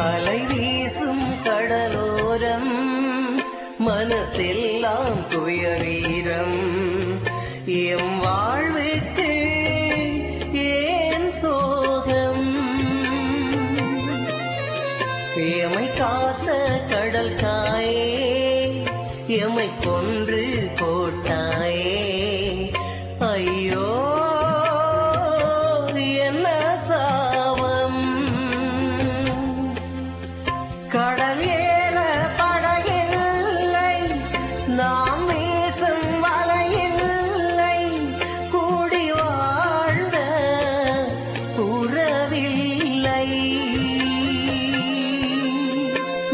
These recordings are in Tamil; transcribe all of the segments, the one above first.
அலை வீசும் கடலோரம் மனசெல்லாம் துயரீரம் எம் வாழ்வுக்கு ஏன் சோகம் எமை காத்த கடல் காயே எமை கொன்று போட்டாயே ஐயோ என்ன சாவம் கடல் ஏற படகில்லை நாம் வீசும் வலையில்லை கூடி வாழ்ந்த உறவில்லை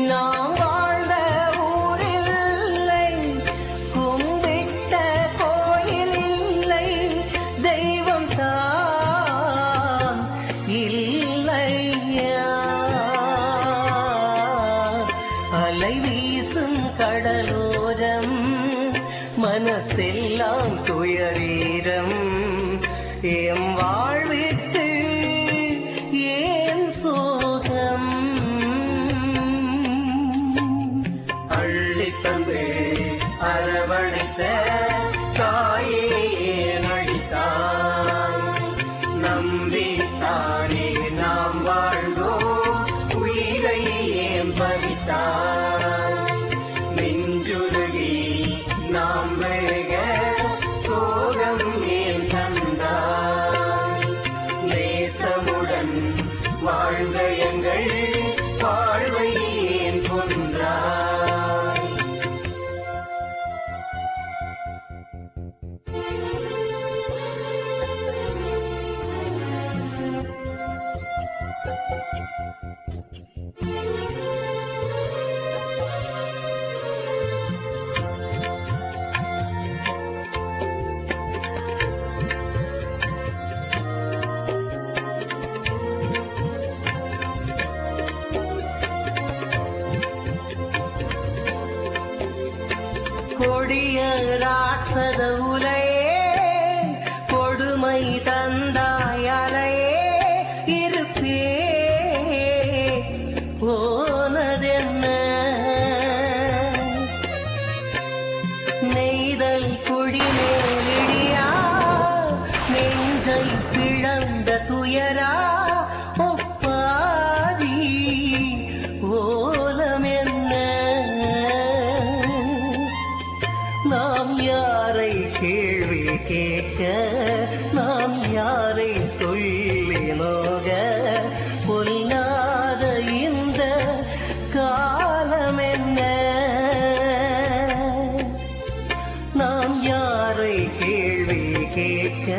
நாம் வாழ்ந்த ஊரில்லை கும்பிட்ட கோயில் இல்லை தெய்வம் தான் இல்லையா அலை வீசும் கடலோரம் மனசெல்லாம் துயரீரம் எம் வாழ்விற்கு ஏன் சோகம் அள்ளித்தந்து அரவணைத்த தாயே நடித்தாய் நம்பித்தானே நாம் வாழ்ந்தோம் உயிரை ஏன் பறித்தாய் நெஞ்சுருகி நாம் வேக சோகம் ஏன் தந்தாய் நேசமுடன் வாழ்ந்த எங்கள் வாழ்வை ஏன் கொன்றாய் கொடிய ராட்சத உலையே கொடுமை தந்தாயலையே இருப்பே போனதென்ன நெய்தல் குடிமேலிடியா நெஞ்சை பிளந்த துயரா ஒப்பாதி ஓலமென்ன நாம் யாரை கேள்வி கேட்க நாம் யாரை சொல்லி நோக பொல்லாத இந்த காலம் என்ன நாம் யாரை கேள்வி கேட்க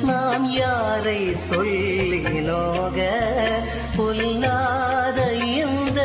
நாம் யாரை சொல்லி நோக பொல்லாத இந்த